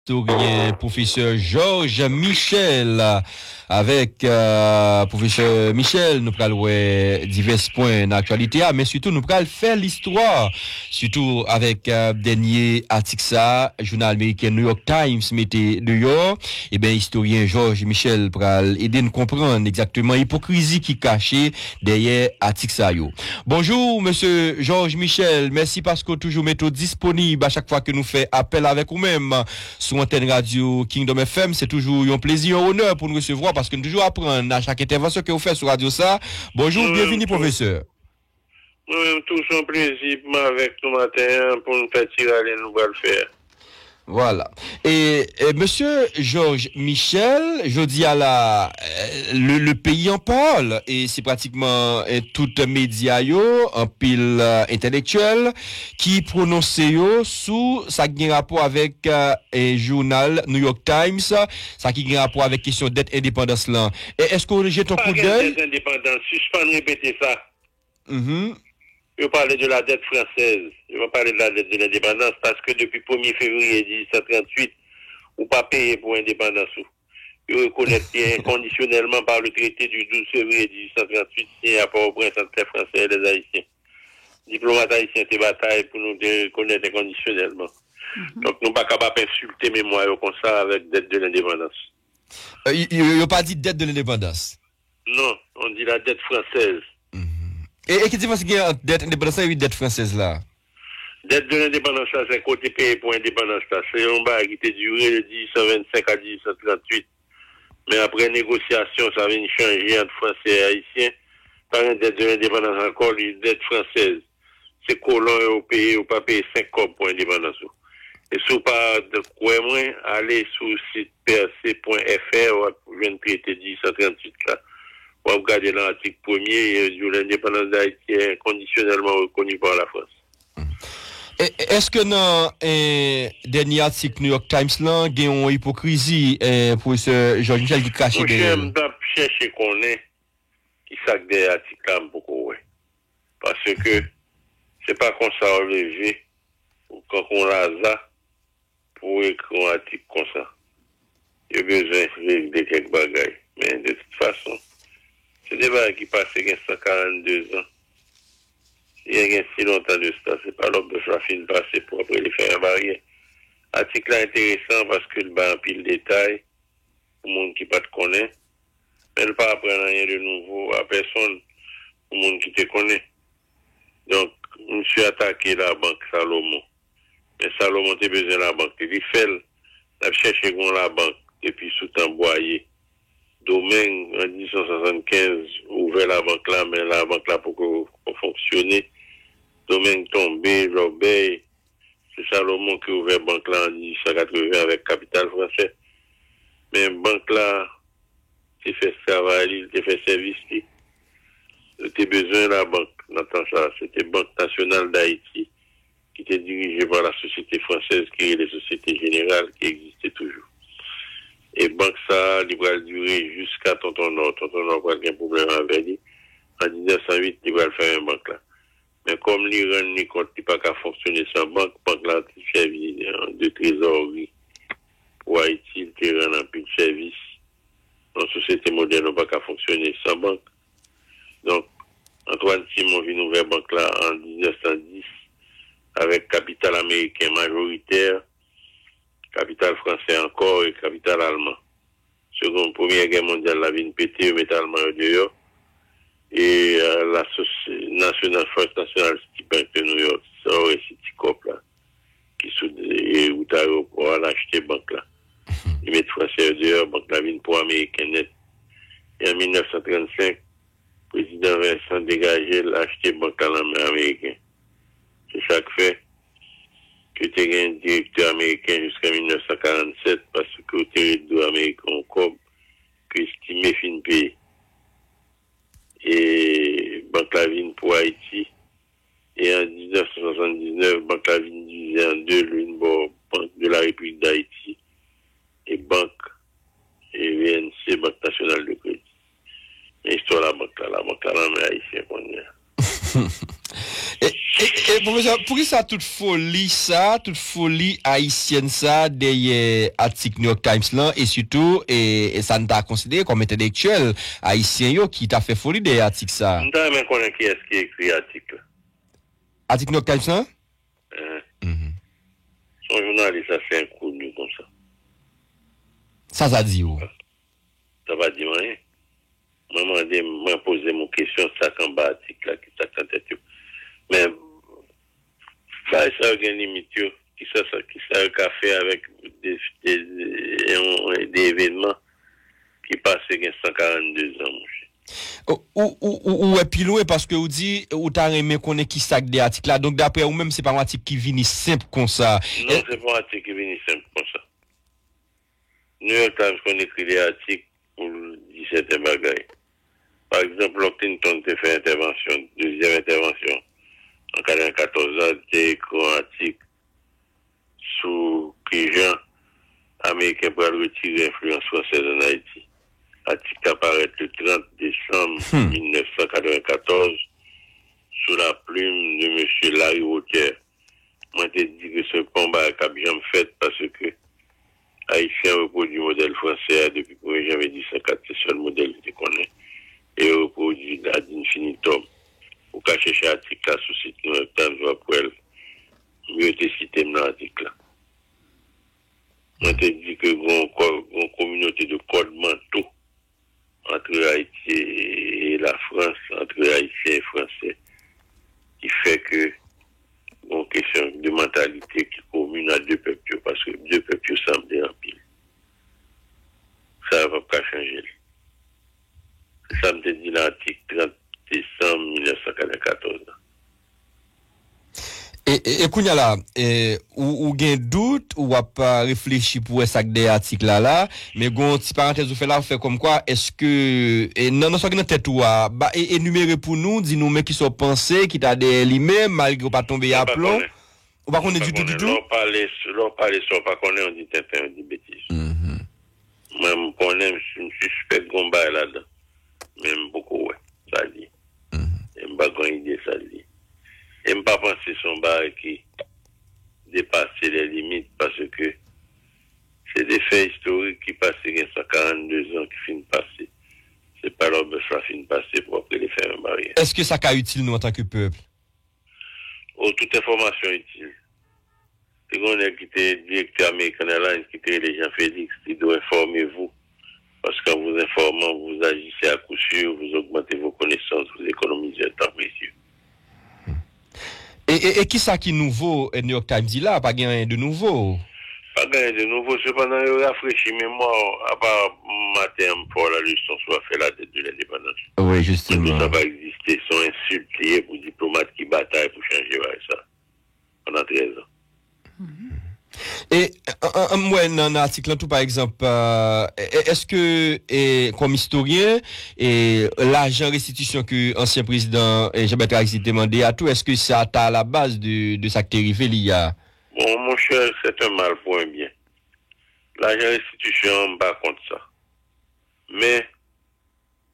historien professeur Georges Michel. Avec professeur Michel, nous allons divers points d'actualité, mais surtout nous allons faire l'histoire, surtout avec dernier article ça, journal américain New York Times mettait dehors, et bien historien Georges Michel pour aider nous comprendre exactement l'hypocrisie qui cachée derrière article ça yo. Bonjour monsieur Georges Michel, merci parce que toujours mettez disponible à chaque fois que nous fait appel avec vous-même sur antenne radio Kingdom FM, c'est toujours un plaisir, un honneur pour nous recevoir parce que nous toujours apprendre à chaque intervention que vous faites sur radio ça. Bonjour, bienvenue professeur. Nous toujours un plaisir avec nous matin pour nous faire tirer les nouvelles faire. Voilà. Et monsieur Georges Michel, je dis à le pays en parle et c'est pratiquement tout média en pile intellectuel qui prononce sous ça qui a rapport avec un journal New York Times, ça qui a rapport avec question d'être indépendance là. Et est-ce qu'on jette un coup d'œil? Indépendance, si je peux répéter ça. Je vais parler de la dette française. Je vais parler de la dette de l'indépendance parce que depuis 1er février 1838, on pas payé pour l'indépendance. Je reconnais inconditionnellement par le traité du 12 février 1838 signé à Port-au-Prince entre les Français et les Haïtiens. Diplomates haïtiens étaient bataille pour nous reconnaître inconditionnellement. Donc, nous ne sommes pas capables d'insulter mémoire comme ça avec dette de l'indépendance. Il n'y a pas dit dette de l'indépendance. Non, on dit la dette française. Et qu'est-ce qu'il y a entre dette indépendance et dette française là? Dette de l'indépendance, c'est côté payé pour l'indépendance. C'est un bail qui était duré de 1825 à 1838. Mais après négociation, ça vient changer entre Français et Haïtiens. Par une dette de l'indépendance encore, une dette française. C'est colons européens ou pas payer 5 copes pour l'indépendance. Et si vous pas de quoi moins, allez sur le site prc.fr ou je viens de traiter 1838 là. On va regarder l'article 1er de l'indépendance d'Haïti est conditionnellement reconnue par la France. Est-ce que dans un dernier article New York Times là, il y a une hypocrisie pour ce Georges Michel qui cache derrière? J'aime chercher qu'on est qui sac des articles là beaucoup ouais. Parce que c'est pas qu'on ça relevé ou quand on l'a ça pour écrire un article comme ça. Il y a besoin de quelques bagailles. Mais de toute façon, c'est des bagailles qui passent il y a 142 ans. Il y a si longtemps de ça, c'est pas l'homme de Chafine passé pour après les faire un barrière. Article intéressant parce que le bas en pile détail, pour le monde qui pas te connaît, mais ne pas apprendre rien de nouveau à personne, pour le monde qui te connaît. Donc, je me suis attaqué la banque Salomon. Mais Salomon, tu as besoin de la banque. Il fait, il a cherché la banque depuis sous temps boyer. Domaine, en 1975, ouvert la banque là, mais la banque là pour fonctionner. Domaine tombé, Robert, c'est Salomon qui a ouvert la banque là en 1880 avec capital français. Mais la banque là, tu fait travail, tu fait service. Tu as besoin de la banque. C'était Banque nationale d'Haïti qui était dirigée par la Société française qui est la Société Générale qui existait toujours. Et banque ça, il va durer jusqu'à Tonton Nord. Tonton Nord n'a pas de problème avec lui. En 1908, il va faire une banque là. Mais comme l'Iran n'y compte pas qu'à fonctionner sans banque, banque là, il fait de trésorerie. Pour Haïti, il rend un peu de service. Dans la société moderne, n'a pas qu'à fonctionner sans banque. Donc, Antoine Simon vient ouvrir banque là en 1910 avec capital américain majoritaire, capital français encore et capital allemand. Seconde Première Guerre mondiale, la vie pété, le métal allemand dehors. Et la National First National City Bank de New York, ça aurait City Corp là, qui est où l'aéroport a acheté banque là. Ils mettent français dehors, banque la vie pour américain net. Et en 1935, le président Vincent dégagé l'a acheté banque à l'américain. C'est ça qui fait que tu es un directeur américain jusqu'en 1947 parce que le territoire américain au COB que estimé fin pays. Et Banque Lavine pour Haïti. Et en 1979, Banque Lavine divisée en deux, l'une Banque de la République d'Haïti et Banque et VNC, Banque Nationale de Crédit. Mais histoire la banque là, mais haïtienne qu'on est. Et professeur, pour qui ça toute folie haïtienne ça derrière article New York Times là et surtout et ça ne t'a considéré comme intellectuel haïtien yo qui t'a fait folie derrière article ça. On t'a même connaît qui est-ce qui écrit l'article. Article New York Times là? Son journaliste c'est inconnu comme ça. Ça dit où? Ça va dire rien. Moi poser mon question ça qu'en bas article là qui ça en tête. Mais ça a une limite qui ça qu'a fait avec des événements qui passent 142 ans. Ou est pilou parce que ou dit ou t'as aimé connaître qui ça des articles là donc d'après ou même c'est pas un article qui vient simple comme ça. Non, c'est pas un article qui vient simple comme ça. New York Times qu'on écrit des articles pour dire certains bagailles. Par exemple, Clinton a fait intervention, deuxième intervention, en 94 ans, il a écrit un article sur que gens américains pour retirer l'influence française en Haïti. L'article apparaît le 30 décembre 1994 sous la plume de M. Larry Walker. Moi, je dit que ce combat a bien fait parce que Haïtien reproduit le modèle français depuis le 1er janvier 1904, c'est le seul modèle que je connais. Et reproduit ad infinitum. Pour qu'à chercher l'article là sur le site New York Times, pour elle, mieux te citer dans l'article là. Moi, je dis que une communauté de codes mentaux entre Haïti et la France, entre Haïtiens et Français, qui fait que une question de mentalité qui commune à deux peuples, parce que deux peuples semblent en pile. Ça ne va pas changer. Ça me dit l'article 30 décembre 1994. Et kounya là, ou gen doute ou a pas réfléchi pour ça des articles là, mais gon petit parenthèse ou fait là ou fait comme quoi est-ce que non ça dans tête ou énumérer pour nous, dis nous mais qui sont pensés qui t'a des lui-même malgré pas tomber à plomb. Ou pas connaît du tout. L'on parler sur pas connaît on dit tintin, on dit bêtise. Même connaît je suspect gomba là-dedans. Même beaucoup ouais, ça dit. Et m'pas une idée ça dit. Et m'pas penser son bar qui dépasse les limites parce que c'est des faits historiques qui passent 142 ans qui finissent passer. C'est pas leur besoin finit passer pour après les faire un barrière. Est-ce que ça qu'a utile nous en tant que peuple? Oh, toute information utile. C'est qu'on a quitté le directeur américain Airlines, quitté les gens Félix, qui doit informer vous. Parce qu'en vous informant, vous agissez à coup sûr, vous augmentez vos connaissances, vous économisez un temps précieux. Et qui ça qui nouveau New York Times dit là, pas rien de nouveau? Pas rien de nouveau, cependant, il rafraîchit mémoire, à part matin pour la leçon soit fait la dette de l'indépendance. Oui, justement. Ça va exister, sont insultés pour diplomates qui bataillent pour changer ça. Pendant 13 ans. Et moi dans l'article tout par exemple est-ce que comme historien et l'argent restitution que ancien président Jean-Bertrand Aristide demandé à tout est-ce que ça est à la base de ça qui est arrivé il y a bon mon cher c'est un mal pour un bien l'argent restitution pas contre ça mais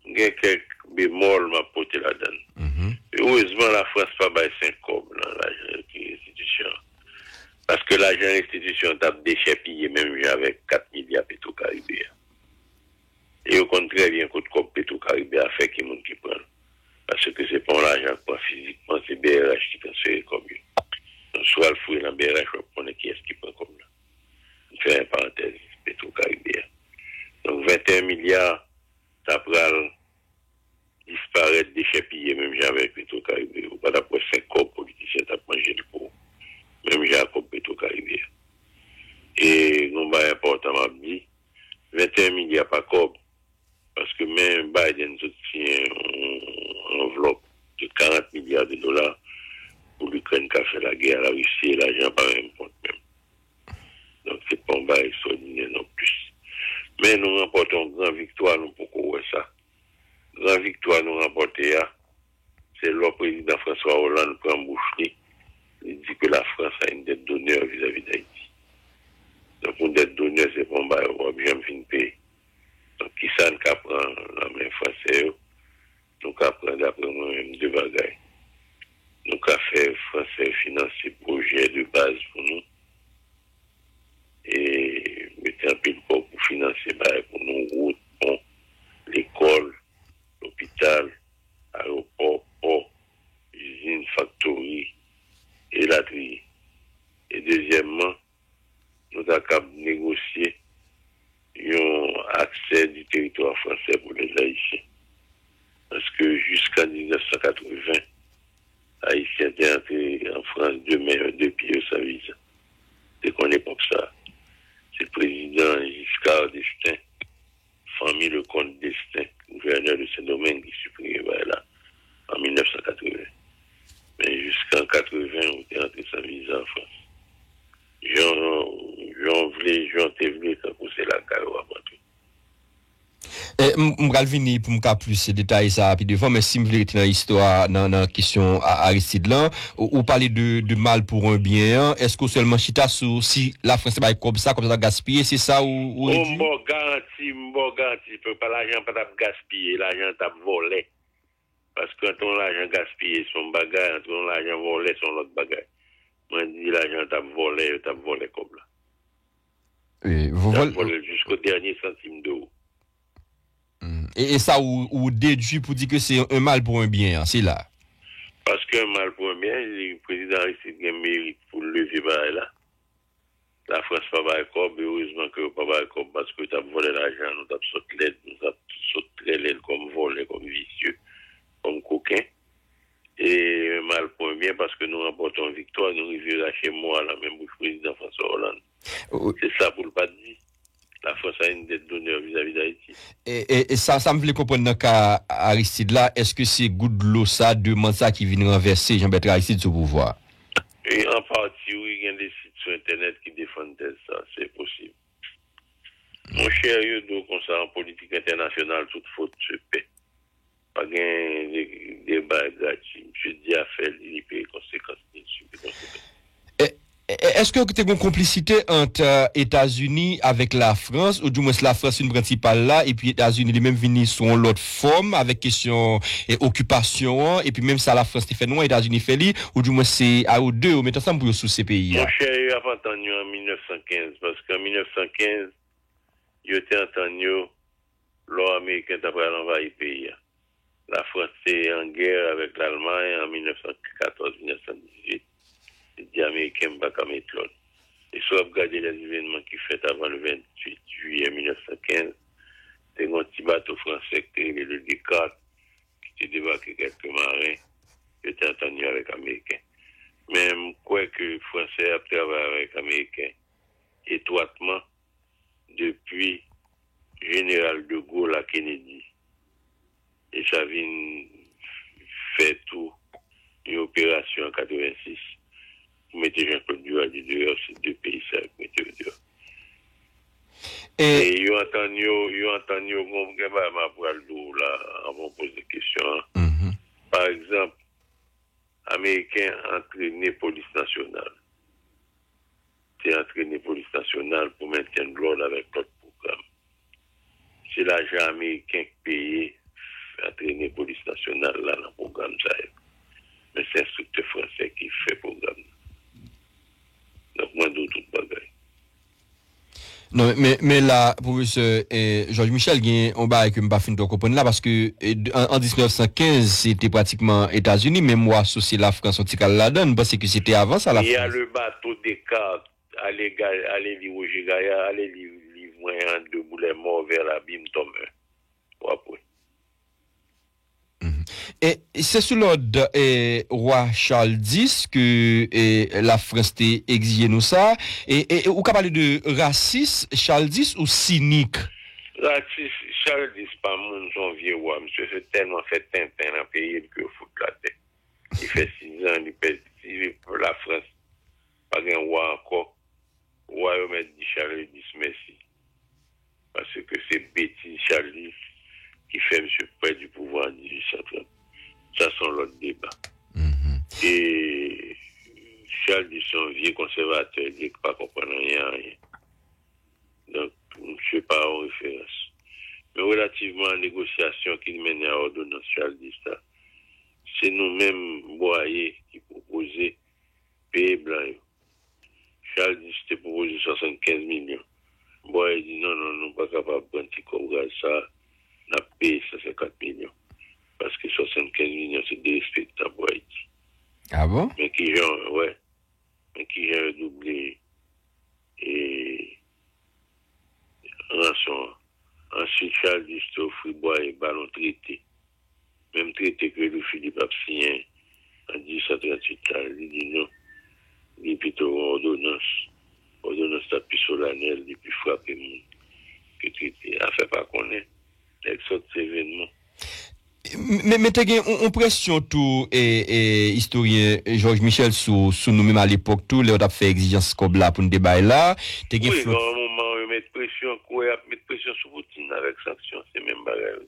il y a quelques bémols m'a porté là-dedans heureusement la France pas bail 5 cob dans l'argent restitution. Parce que l'argent restitution tape déchets pillés même avec 4 milliards Petro-Caribéa. Et au contraire, il y a un coup de cop Petro-Caribéa à faire qui monde qui prend. Parce que c'est pas l'argent quoi physiquement, c'est BRH qui transfère comme ça. Donc soit le fouille dans BRH, on connaît qui est-ce qui prend comme là. Je fais une parenthèse, Petro-Caribéa. Donc 21 milliards, ça prend disparaître déchets pillés même avec Petro-Caribéa. Ou pas d'après 5 corps politiciens, t'as mangé le pot. Même Jacob Petro-Caribéa. Et nous avons important m'a dit 21 milliards par corps parce que même Biden soutient une enveloppe de 40 milliards de dollars pour l'Ukraine qui a fait la guerre à la Russie et l'argent par même compte même. Donc c'est pas un bail extraordinaire non plus. Mais nous remportons une grande victoire, nous pourquoi ça. Grande victoire nous remporter c'est le président François Hollande prend Bouchely. Il dit que la France a une dette d'honneur vis-à-vis d'Haïti. Donc, une dette d'honneur, c'est pour on bien fin payer. Donc, qui ça nous prend la main française, nous prend d'après moi-même deux bagailles. Nous avons fait français négocier un accès du territoire français pour les Haïtiens. Parce que jusqu'en 1980, Haïtiens étaient entrés en France deux pieds sa visa. C'est qu'on époque ça. C'est le président Giscard d'Estaing, famille le comte d'Estaing, gouverneur de Saint-Domingue, qui supprimait là, en 1980. Mais jusqu'en 80, on était entré sa visa en France. J'en voulais, quand c'est la carrière avant tout. Je vais venir pour me plus de détails ça rapidement, mais si je veux dans l'histoire, dans la question Aristide là, ou parler de mal pour un bien, est-ce que seulement chita sur si la France va comme ça gaspiller, c'est ça ou m'bo garanti, pas l'argent pas gaspiller, l'argent t'a volé. Parce que quand on l'argent gaspillé son bagage, quand on l'argent volé son autre bagage. Moi dis l'argent t'a volé comme là. Oui, vous volez jusqu'au dernier centime d'eau. Et ça, ou déduit pour dire que c'est un mal pour un bien, c'est là. Parce qu'un mal pour un bien, le président Aristide a mérite pour le lever par là. La France n'a pas de corps, heureusement que pas de corps, parce que tu as volé l'argent, nous avons sauté l'aide, nous avons sauté l'aide comme volé, comme vicieux, comme coquin. Et un mal pour un bien, parce que nous remportons victoire, nous arrivons là chez moi, là, même pour le président François Hollande. C'est ça pour le pas dire. La France a une dette d'honneur vis-à-vis d'Haïti. Et ça me fait comprendre dans le cas Aristide là, est-ce que c'est good de l'eau ça, demande ça qui vient renverser Jean-Bertrand Aristide sur pouvoir? Et en partie, oui, il y a des sites sur Internet qui défendent ça, c'est possible. Mon cher Yodo, comme ça, en politique internationale, toute faute se paie. Pas de débat gratuit. M. Diafel, il paye conséquences dessus. Est-ce que tu as une complicité entre États-Unis avec la France, ou du moins la France une principale là, et puis États-Unis les mêmes venus sur l'autre forme avec question et occupation, et puis même ça la France fait non, États-Unis fait li, ou du moins c'est à ou deux, ou mettre ensemble pour sous ces pays. Mon cher, il a pas entendu en 1915, parce qu'en 1915, il était entendu l'Américain d'après l'envahir le pays. La France est en guerre avec l'Allemagne en 1914-1918. Les Américains ne pas comme éclore. Et soit regarder les événements qui fait avant le 28 juillet 1915, c'est un petit bateau français qui était le Descartes, qui était débarqué quelques marins, qui était entendu avec les Américains. Même quoi que les Français a travaillé avec les Américains étroitement depuis Général de Gaulle à Kennedy. Et ça vient faire tout une opération en 86. Vous mettez Jean-Claude Duvalier dehors, c'est deux pays, ça, vous mettez dehors. Et ils ont entendu, pour le là, avant de poser des questions. Mm-hmm. Par exemple, Américains entraîné police nationale. C'est entraîné police nationale pour maintenir l'ordre avec notre programme. C'est l'argent américain qui paye entraîner police nationale là dans le programme ça. Mais c'est instructeur français qui fait le programme. Donc moi d'où tout bagaille. Non, mais là, professeur Georges Michel, on va que pas fin de comprendre là parce que en 1915 c'était pratiquement États-Unis, mais moi associé la France on tical la donne parce que c'était avant ça la France. Il y a le bateau Descartes, aller Roger Gaillard, aller livrer un de boulet mort vers l'abîme Tom 1. Après. Et c'est sous l'ordre roi Charles X que la France t'a exigé nous ça. Et ou qu'a parler de raciste Charles X ou cynique? Raciste Charles X, pas mon son vieux roi, monsieur, c'est tellement fait Tintin dans le pays que fout la tête. Il fait 6 ans, il pèse la France. Pas un roi encore. Roi, il m'a dit Charles X, merci. Parce que c'est bêtise Charles X qui fait monsieur près du pouvoir en 1830. Ça, c'est l'autre débat. Mm-hmm. Et Charles X, un vieux conservateur, il dit qu'il ne pas comprendre rien. Donc, je ne sais pas en référence. Mais relativement à la négociation qui mène à l'ordonnance Charles X, c'est nous-mêmes, Boyer, qui proposons payer blanc. Charles X t'ai proposé 75 millions. Boyer dit non, nous ne sommes pas capables de prendre petit courage, ça, on a payé 150 millions. Parce que 75 millions, c'est dérespectable pour Haïti. Ah bon? Mais qui j'ai doublé et Ensuite, Charles Disto, Fribois et Ballon traité. Même traité que le Philippe a signé en 1838, il dit non. Il dit plutôt ordonnance. Ordonnance tapis solennelle, depuis frapper mon que traité. A fait pas connaître. Avec cet événement. Mais t'as une pression tout et historien Georges Michel sous nous-mêmes à l'époque tout les a fait exigence comme là pour nous débat là oui dans un moment on met pression mettre pression sur Poutine avec sanctions c'est même bagarre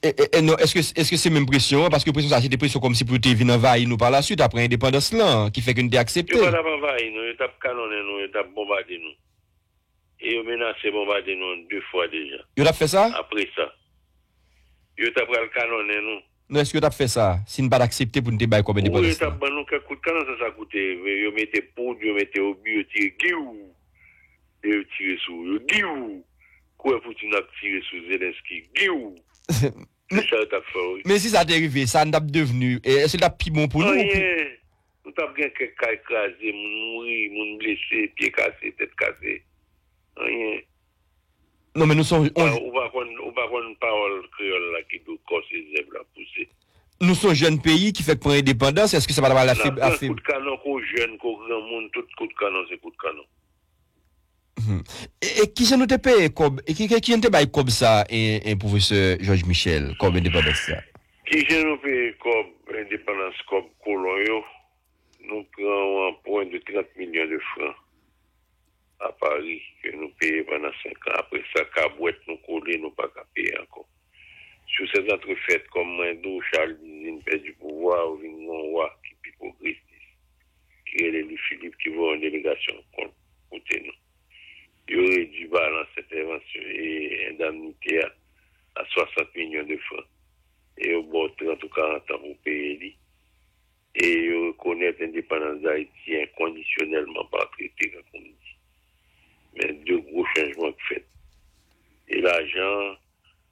et non est-ce que c'est même pression parce que pression ça c'était pression comme si pour te venir envahir nous par la suite après indépendance là qui fait que nous accepté pas envahir nous tape canonner nous tape bombarder nous et menacé bombarder nous 2 fois déjà il a fait ça après ça yo t'a pral canonner nous. Non, est-ce que tu as fait ça? Si nous pas accepté pour nous débattre comme indépendance. Oui, t'as ban nous quelques coups de canon ça coûte. Yo mettez poudre, yo mettez obus, yo tire guiou. Yo tire sous, yo guiou. Quoi Poutine a tiré sous Zelensky, guiou. C'est ça t'a fait. Mais si ça t'est arrivé, ça n'a pas devenu est-ce que ça plus bon pour nous? Nous t'a bien quelqu'un écrasé, mourir, moun blessé, pied cassé, tête cassée. Rien. Non, mais nous sommes. On va prendre une parole créole là qui doit casser les zèbres là pousser. Nous sommes un jeune pays qui fait prendre l'indépendance. Est-ce que ça va avoir la fibre? Coup de canon, qu'au jeune, qu'au grand monde, tout coup de canon, c'est coup de canon. Et qui se nous te paye comme. Et qui te paye comme ça, un professeur Georges Michel, comme indépendance ça? Qui se nous paye comme indépendance, comme colon, nous prenons un point de 30 millions de francs à Paris que nous payons pendant 5 ans. Après ça, cabouette nous coller, nous pas qu'à payer encore. Sur ces entrefaites comme Mendo, Charles Dizine perd du pouvoir, ou Vingonwa qui est progressiste, qui est l'élu Philippe qui va en délégation contre nous. Il aurait dû balancer cette intervention et indemnité à 60 millions de francs. Et au bout de 30 ou 40 ans pour payer. Et reconnaître l'indépendance d'Haïti inconditionnellement par traité, comme on dit. Mais 2 gros changements faits. Et l'argent,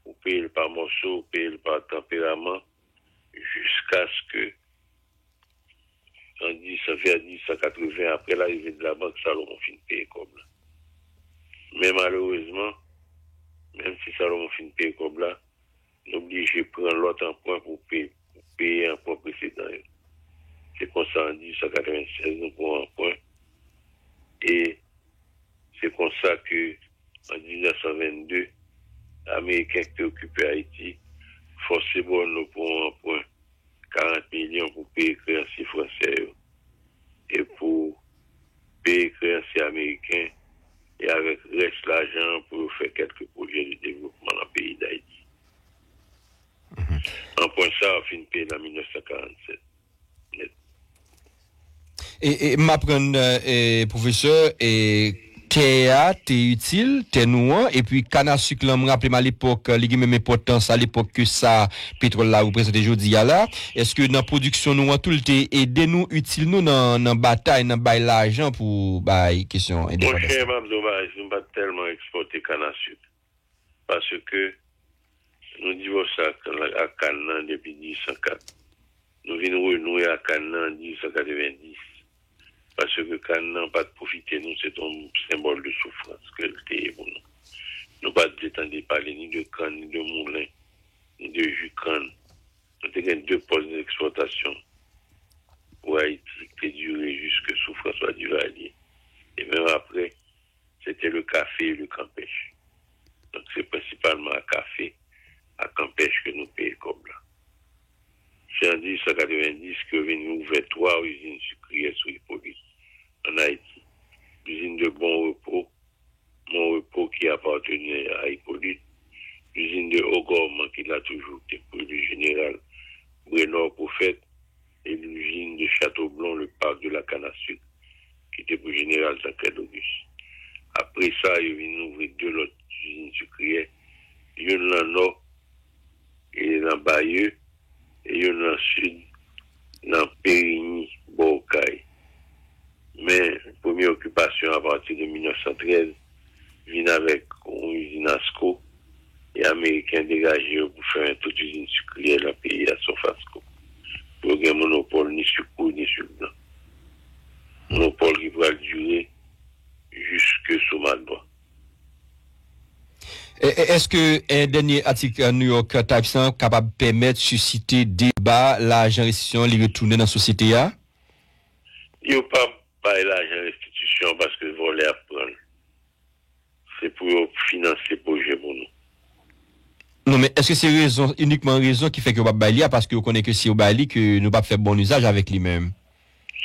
vous payez par morceau, vous payez par tempérament, jusqu'à ce que, en 1980, après l'arrivée de la banque, Salomon finit de payer comme là. Mais malheureusement, même si Salomon finit de payer comme là, nous obligés de prendre l'autre emprunt pour payer un emprunt précédent. C'est comme ça en 1996, nous prenons un emprunt. Et c'est comme ça que, en 1922, les Américains qui occupé Haïti, forcément, nous prenons un point 40 millions pour payer les créanciers français et pour payer les créanciers américains et avec reste l'argent pour faire quelques projets de développement dans le pays d'Haïti. En point ça, on finit de payer en 1947. Et m'apprendre, professeur, Kéa, t'es utile, t'es nouant, et puis canne à sucre, là, me rappelle à l'époque, les même importance à l'époque que ça, pétrole là, vous présentez aujourd'hui là. Est-ce que dans la production, nous, tout le temps, aidez nous, utile nous, dans bataille, dans bail l'argent pour, question, mon cher, nous pas tellement exporter canne à sucre. Parce que, nous divorçons à Cannes depuis 1904. Nous venons renouer à Cannes en 1990. Parce que Cannes n'a pas de profiter, nous, c'est un symbole de souffrance que le thé est pour nous. Nous pas de parler ni de canne, ni de moulin, ni de jus canne. Nous avons 2 postes d'exploitation pour Haïti qui duré jusque sous François Duvalier. Et même après, c'était le café et le campèche. Donc c'est principalement à café, à campèche que nous payons comme là. C'est en 1990 que nous ouvert 3 usines sucrières sur Hippolyte en Haïti. L'usine de Bon Repos qui appartenait à Hippolyte, l'usine de Haut-Gormand qui l'a toujours été pour le général Brenor Prophète et l'usine de Château-Blanc, le parc de la canne à sucre, qui était pour le général Tancred Auguste. Après ça, il vient ouvrir 2 autres usines sucrières, une dans le nord et dans Bayeux, et une dans le sud, dans Périgny, Borcaille. Mais, première occupation à partir de 1913, vient avec une usine ASCO et Américains dégagés pour faire toute usine sucrière dans le pays à Sofasco. Pour un monopole ni sur court ni sur blanc. Monopole qui va durer jusque sous Malbois. Est-ce que un dernier article New York Times est capable de permettre de susciter débat, l'argent restitution, les retourner dans la société? Il n'y a pas l'argent restitution parce que voler à prendre. C'est pour financer le projet pour nous. Non, mais est-ce que c'est uniquement raison qui fait que vous ne pouvez pas parce que vous connaissez que si vous ne que nous ne pouvons pas faire bon usage avec lui-même?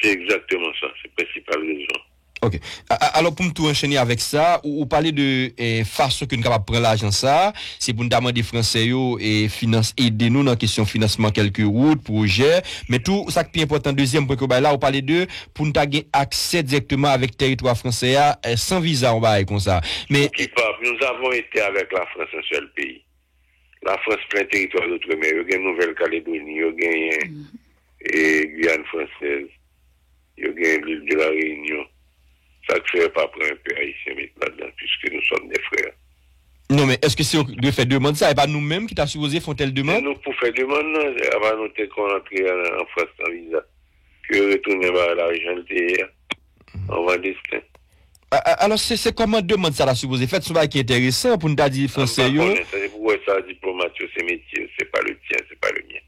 C'est exactement ça, c'est la principale raison. Ok. Alors, pour me tout enchaîner avec ça, ou parler de façon que nous sommes capables de prendre l'argent, ça, c'est pour nous demander des Français et aider nous dans la question de financement quelques routes, projets, mais tout ça qui est important, deuxième point que là, on parle de pour nous avoir accès directement avec le territoire français sans visa, on va comme ça. Mais nous avons été avec la France un seul pays. La France plein territoire d'outre-mer. Il y a une Nouvelle-Calédonie, il y a Guyane française, il y a l'île de la Réunion. Ça ne fait pas prendre un peu haïtien là-dedans, puisque nous sommes des frères. Non, mais est-ce que c'est de faire demande ça et pas nous-mêmes qui t'a supposé font telle demande? Nous, pour faire demande, avant nous qu'on entre en France sans visa, que retourner vers l'argent on va destin. Alors, c'est comment demande ça la supposé fait? C'est qui est intéressant pour nous dire français. C'est pour ça, diplomate, c'est métier, c'est pas le tien, c'est pas le mien.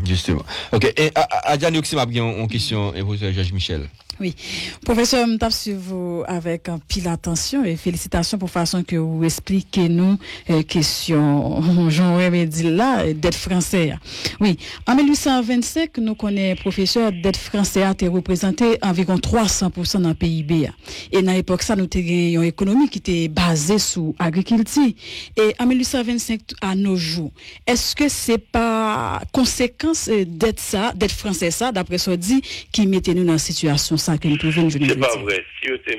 Justement. Ok. Et à Diane, c'est ma bien en question, et professeur Georges Michel. Oui. Professeur, je tape sur vous avec un pile attention et félicitations pour façon que vous expliquez nous question, j'aurais dit là, dette français. Oui. En 1825, nous connaissons professeur dette français a été représenté environ 300% dans le PIB. Et dans l'époque, ça, nous avons une économie qui était basée sur l'agriculture. Et en 1825 à nos jours, est-ce que c'est pas conséquence dette français ça, d'après ce dit, qui mettait nous dans la situation ça que nous trouvons une c'est pas vrai.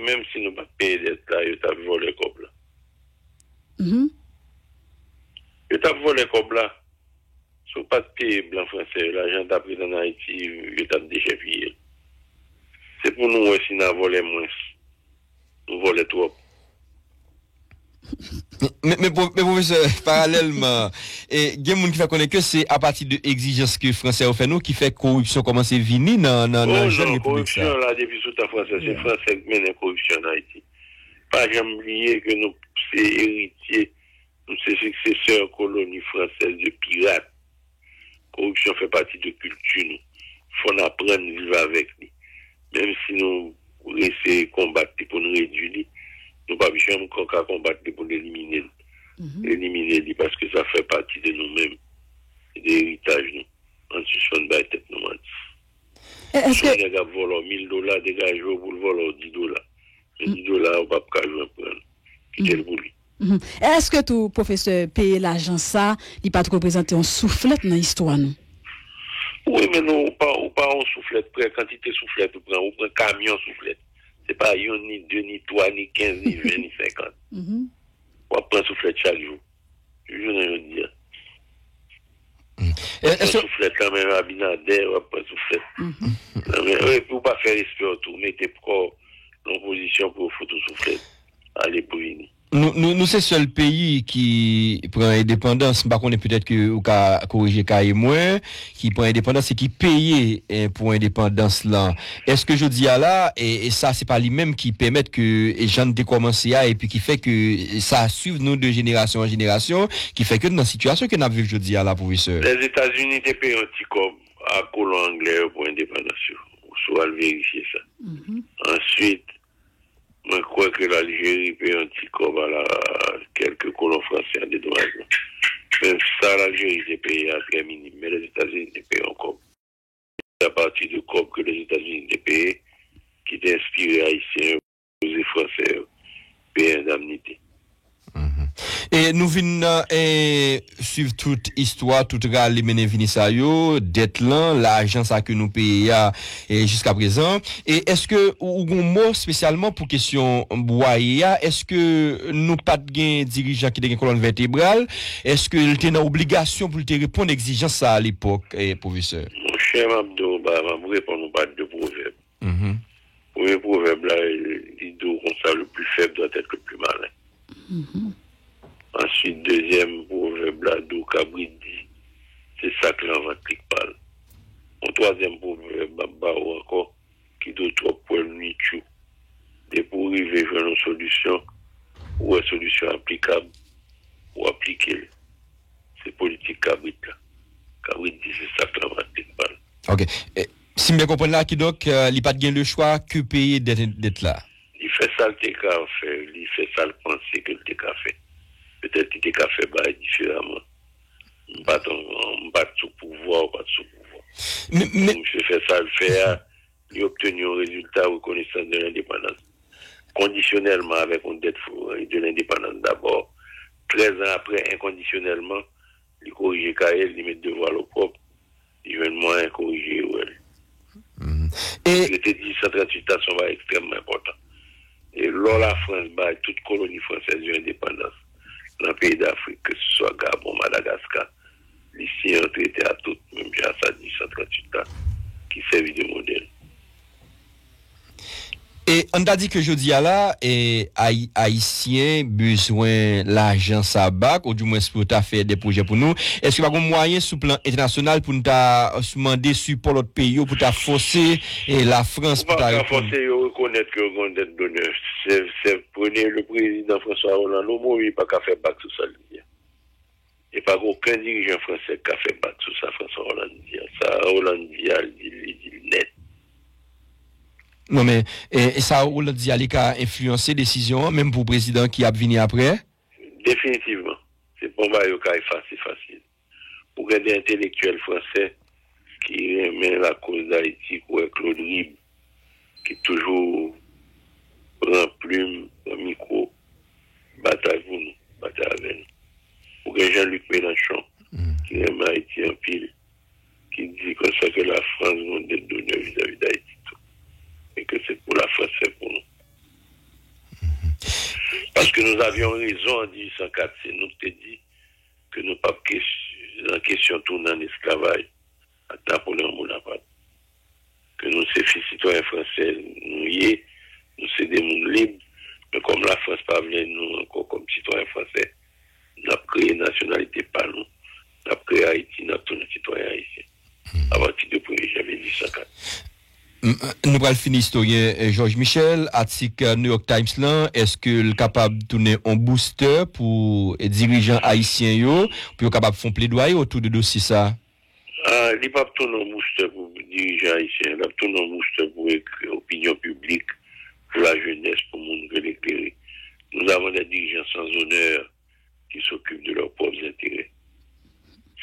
Même si nous ne pas payer dette là, ils t'ont volé comme là. Ils t'ont volé comme là. Si vous pas payer blanc français, l'argent t'a pris en Haïti, ils t'ont déjà payé. C'est pour nous aussi nous voler moins. Nous voler trop. Mais professeur, parallèlement, il y a des gens qui fait connaître que c'est à partir de l'exigence que les Français ont fait nous qui fait corruption commencer à venir dans la jeune république. Corruption là, depuis tout à français, c'est Français qui mène la corruption en Haïti. Pas jamais oublier que nous, c'est héritiers, nous, c'est successeurs colonies françaises de pirates. Corruption fait partie de culture, nous. Faut apprendre à vivre avec lui. Même si nous essayer de combattre pour nous réduire, nous ne pouvons jamais encore combattre pour l'éliminer. Éliminer parce que ça fait partie de nous-mêmes, de l'héritage, nous. En suspens de la tête, nous. Est-ce que. Si on a volé $1000, dégage pour le voler $10. $10, on ne peut pas jouer prendre. Quitter le boulot. Est-ce que tout professeur paye l'argent ça, il pas représenter un soufflette dans l'histoire, nous? Oui, mais non, ou pas un soufflette, quantité soufflette, ou prend camion soufflette. C'est pas un, ni deux, ni trois, ni 15, ni 20, ni 50. On prend soufflette chaque jour. Je ne veux dire. On soufflette quand même à Binader, on prend soufflette. Oui, pour pas faire respect autour, mettez pour l'opposition pour photo soufflette. Allez, pour venir. Nous c'est le seul pays qui prend indépendance, par contre peut-être que ou ka corriger caille moins qui prend indépendance et qui paye pour indépendance là. Est-ce que je dis à là et ça c'est pas lui-même qui permettent que les gens de commencer à et puis qui fait que ça suive nous de génération en génération qui fait que dans la situation que nous vivons aujourd'hui à la professeur. Les États-Unis te payent un petit comme à colon anglais pour indépendance. Soit vérifier ça. Ensuite je crois que l'Algérie paye un petit corps à quelques colons français en dédommagement. Même ça, l'Algérie est payé à très minime, mais les États-Unis est payé encore. C'est à partir du corps que les États-Unis est payé, qui est inspiré haïtien, aux Français, payer indemnité. Et nous venons suivre toute histoire, toute les bénéficiaires, dette là, l'argent ça que nous payons jusqu'à présent. Et est-ce que, ou un mot spécialement pour question boyer, est-ce que nous pas de dirigeant qui a une colonne vertébrale, est-ce que il était dans obligation pour te répondre à exigence à l'époque, professeur? Mon cher Mabdo, je vais répondre pas de proverbe. Pour le proverbe là, il dit comme ça, le plus faible doit être le plus malin. Ensuite, deuxième proverbe là, d'où Cabri dit, c'est ça que l'envente clique parle. Mon troisième proverbe, ou encore, qui doit trop pour le nuit. Et pour arriver à une solution, ou une solution applicable ou appliquer ces politiques cabrit là. Cabrit dit c'est ça que la matique parle. OK. Si je comprends là, qui donc, il n'a pas le choix que payer d'être là. Il fait ça le TK fait, il fait ça le penser que le TK fait. Peut-être qu'il TK fait bah, différemment. Pas sous pouvoir, pas sous pouvoir. Mais monsieur fait ça le fait, il a obtenu un résultat reconnaissance de l'indépendance. Conditionnellement avec une dette de l'indépendance d'abord. 13 ans après, inconditionnellement, il corrige KL, il met devoir le propre. Il veut moins corriger OL. Et il était dit 138 ans sont extrêmement important. Et lors la France, bah, toute colonie française de l'indépendance, dans le pays d'Afrique, que ce soit Gabon, Madagascar, ici, on traité à tout, même j'ai ça dit 138 ans, qui servit de modèle. Et on a dit que je dis à là, et Haïtien besoin l'argent sabac, ou du moins pour faire des projets pour nous. Est-ce qu'il y a un moyen sur le plan international pour nous demander support l'autre pays, pour forcer et la France pour forcer à reconnaître que vous êtes donneur. C'est prenez le président François Hollande, il n'a pas qu'à faire bac sur ça. Et pas aucun dirigeant français qui a fait bac sur ça, François Hollande. Ça, Hollande dit net. Non, mais et ça, on l'a dit, il a influencé les décisions, même pour le président qui a venu après? Définitivement. C'est pour moi c'est facile. Pour des intellectuels français qui remet la cause d'Haïti, ou Claude Rib, qui toujours prend plume, un micro, bataille pour nous, bataille avec nous. Pour Jean-Luc Mélenchon, qui remet Haïti en pile, qui dit comme ça que la France va être donnée vis-à-vis d'Haïti. Et que c'est pour la France, c'est pour nous. Parce que nous avions raison en 1804, c'est nous qui dit que nous pas en question tournant l'esclavage à Napoléon Bonaparte. Que nous sommes fils citoyens français, nous sommes des mondes libres, mais comme la France pas venue nous encore comme citoyens français, nous avons créé nationalité par nous, nous avons créé Haïti, nous avons tous nos citoyens haïtiens. À partir du 1er janvier 1804. Nous allons finir historien Georges Michel, article New York Times là, est-ce que le capable de tourner un booster pour les dirigeants haïtiens pour capable de faire plaidoyer autour de dossier ça? Il n'est pas tourner un booster pour les dirigeants haïtiens, il a tourner un booster pour l'opinion publique, pour la jeunesse, pour le monde éclairé. Nous avons des dirigeants sans honneur qui s'occupent de leurs propres intérêts.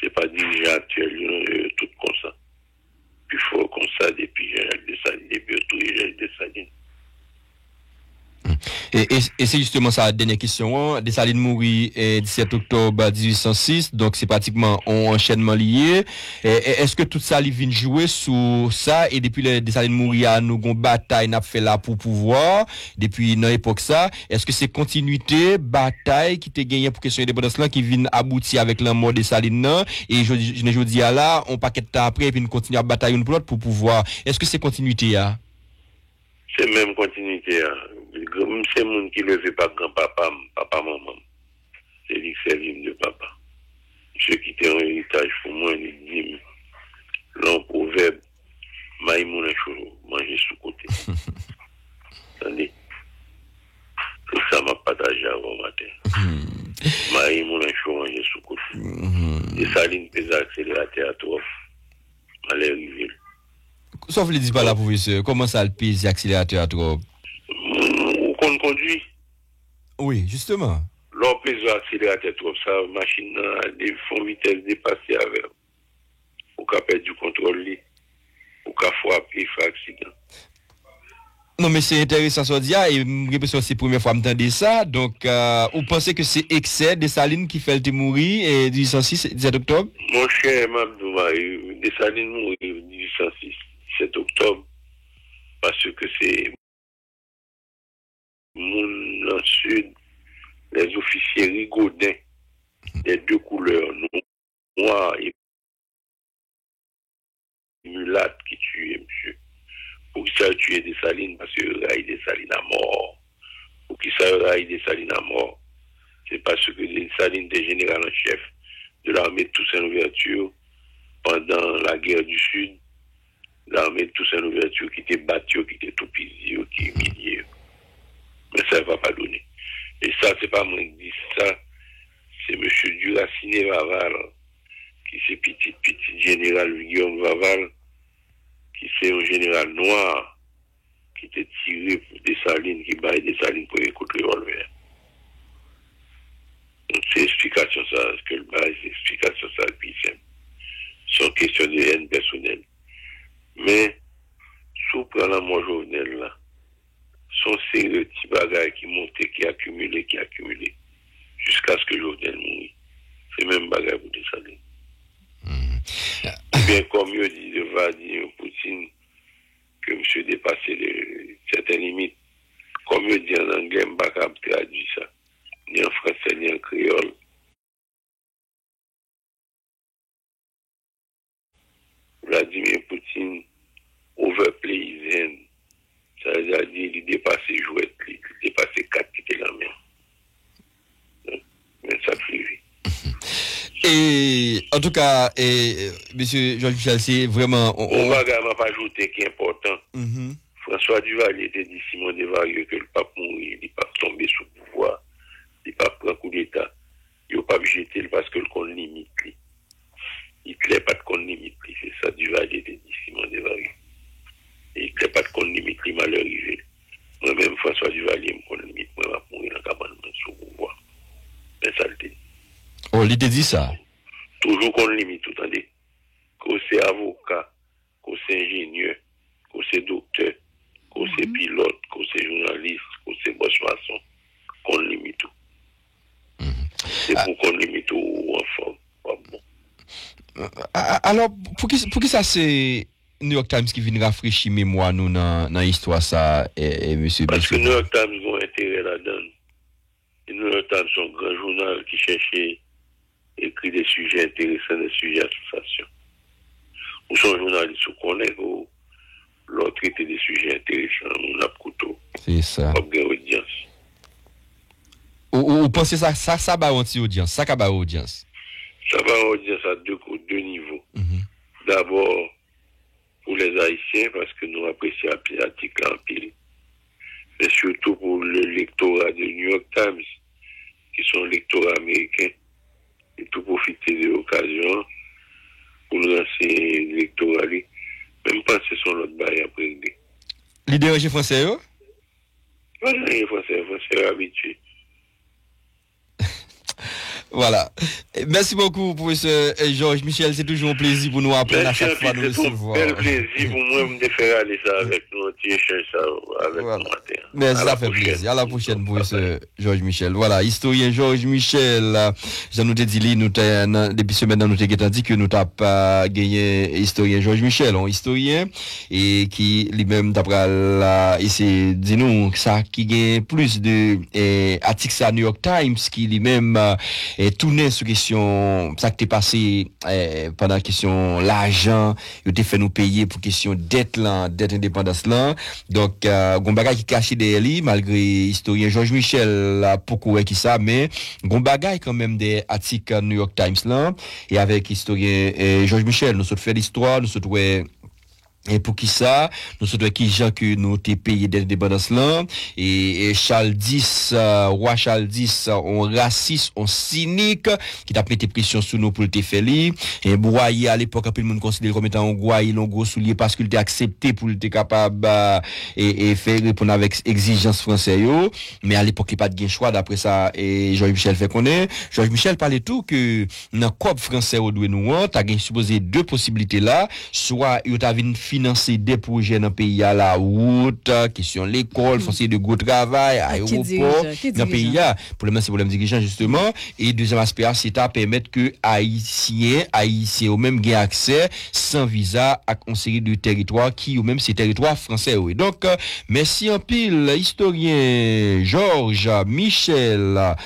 Ce n'est pas des dirigeants actuels, tout comme ça. Plus fort comme ça depuis Général Dessalines, depuis tout Général Dessalines. Et c'est justement ça la dernière question. Dessalines mourit le 17 octobre 1806, donc c'est pratiquement un enchaînement lié. Est-ce que tout ça vient jouer sur ça et depuis le Dessalines mourit à nous avons bataille n'a fait là pour pouvoir depuis dans l'époque ça, est-ce que c'est continuité bataille qui était gagné pour question indépendance là qui vient aboutir avec la mort de Dessalines là et je dis à là on paquet de temps après et puis nous continuer à batailler une pour l'autre pour pouvoir. Est-ce que c'est continuité là? C'est même continuité là. C'est le monde qui ne veut pas grand-papa, papa-maman. C'est lui qui servi de papa. Ceux qui étaient un héritage pour moi, ils disent, l'un proverbe, maïmoun et chou, manger sous côté. Attendez. Tout ça m'a partagé avant matin. Maïmoun et chou, manger sous côté. Des salines pèsent accélérateur à trop. Allez, arriver. Sauf les dis pas là, professeur. Comment ça le pèse accélérateur à trop? Qu'on conduit. Oui, justement. L'on pèse l'accélérateur trop, ça, machine a des fonds vitesse dépassés avec. Ou qu'à perdre du contrôle, ou qu'à frapper, faire accident. Non, mais c'est intéressant ce dire, et j'ai l'impression que c'est la première fois que j'entends ça. Donc, vous pensez que c'est excès de Dessalines qui fait le mourir et 1806, 17 octobre? Mon cher Mabdouma, Dessalines mourit 1806, 17 octobre, parce que c'est dans le sud, les officiers rigaudins des deux couleurs, noir et mulâtre qui tuaient, monsieur. Pour qu'ils ça tuer Dessalines, parce que raille Dessalines à mort. Pour qu'ils ça raille Dessalines à mort, c'est parce que Dessalines était général en chef de l'armée de Toussaint Louverture pendant la guerre du Sud. L'armée de Toussaint Louverture qui était battue, qui était tout pillée, qui humiliée. Mais ça ne va pas donner. Et ça, ça, c'est pas moi qui dis ça, c'est M. Duraciné Vaval, qui c'est petit général Guillaume Vaval, qui c'est un général noir, qui était tiré pour Dessalines, qui baille Dessalines pour écouter le revolver. Donc, c'est explication ça, que le bail, c'est explication ça, puis simple. C'est une question de haine personnelle. Mais, sous prenant mon Jovenel là, son série de petits bagages qui montaient, qui accumulaient, jusqu'à ce que Jovenel mourit. C'est même bagage pour Dessalines. Bien, comme il dit de Vladimir Poutine, que monsieur dépassé certaines limites, comme il dit en anglais, je ne peux pas traduire ça, ni en français, ni en créole. Vladimir Poutine overplay his hand. Ça veut dire qu'il dépasse jouet, il dépasse 4 qui étaient la main. Mais ça privé. Et en tout cas, monsieur Georges Michel, c'est vraiment. On va pas ajouter qui est important. François Duvalier était dit Simon Desvarieux que le pape mourit, il n'est pas tombé sous pouvoir, il n'est pas pris un coup d'État. Il n'a pas jeté parce que le con limite. Hitler n'a pas de con limite. C'est ça, Duvalier était dit Simon Desvarieux. Et Hitler n'a pas de con limite, malheur arrivé. Moi-même, François Duvalier, me con limite, moi, je vais mourir dans le cabane sous pouvoir. Mais ça le dit. Oh, il t'a dit ça. Toujours qu'on limite, tout en dit. Qu'on c'est avocat, qu'on c'est ingénieur, qu'on c'est docteur, qu'on c'est pilote, qu'on c'est journaliste, qu'on c'est boss maçon, qu'on limite tout. C'est pour qu'on limite tout en forme. Pas bon. Alors, pour qui ça c'est New York Times qui vient rafraîchir mémoire nous dans l'histoire ça et monsieur Parce que New York Times ont intérêt là-dedans. Et New York Times sont un grand journal qui cherchait écrire des sujets intéressants, des sujets associations. Ou sont journalistes qui connaissent leur traiter des sujets intéressants, on a couteau. C'est ça. Comme une audience. Ou pensez ça va anti-audience, ça va audience. Ça va audience à deux niveaux. D'abord, pour les Haïtiens, parce que nous apprécions l'article en pile. Mais surtout pour le lectorat de New York Times, qui sont lectorats américains, et tout profiter de l'occasion pour lancer l'électorat. Même pas ce sont l'autre bail après. L'idéologie française, oui? Voilà, les Français habitués. Voilà. Merci beaucoup, professeur Georges Michel. C'est toujours un plaisir pour nous apprendre à chaque fois de nous recevoir. C'est un plaisir pour moi de faire aller ça avec nous, échange ça avec nous matin. Merci, ça fait plaisir. À la prochaine, professeur Georges Michel. Voilà, historien Georges Michel. Je nous ai dit, depuis semaine, nous avons dit que nous n'avons pas gagné historien Georges Michel, un historien, et qui lui-même, d'après essayé de dire nous, ça, qui gagne plus de articles à New York Times, qui lui-même, et tourner sur question ça qui t'est passé pendant la question l'argent il t'est fait nous payer pour question dette indépendance là donc gon bagay qui caché derrière lui malgré historien Georges Michel pourquoi qui ça mais gon bagay quand même des articles New York Times là et avec historien Georges Michel nous sommes fait l'histoire nous sommes et pour qui ça nous sommes qui gens que nous t'es payé d'indépendance là et Charles X roi Charles X on raciste on cynique qui t'a mis pression sur nous pour le faire et Boyer à l'époque peu le monde considère comme étant un Boyer long gros soulier parce qu'il était accepté pour être capable et faire répondre avec exigence français yo mais à l'époque il pas de choix d'après ça et Georges Michel fait connaître Georges Michel parlait tout que dans corps français au doué nous t'as gain supposé deux possibilités là soit il t'a vinn financer des projets dans le pays à la route, question l'école, foncer de gros travail, aéroport, dans le pays pour le problème dirigeant justement et deuxième aspect c'est à permettre que haïtiens au même gain accès sans visa à une série de territoires qui ou même ces territoires français oui. Donc merci en pile historien Georges Michel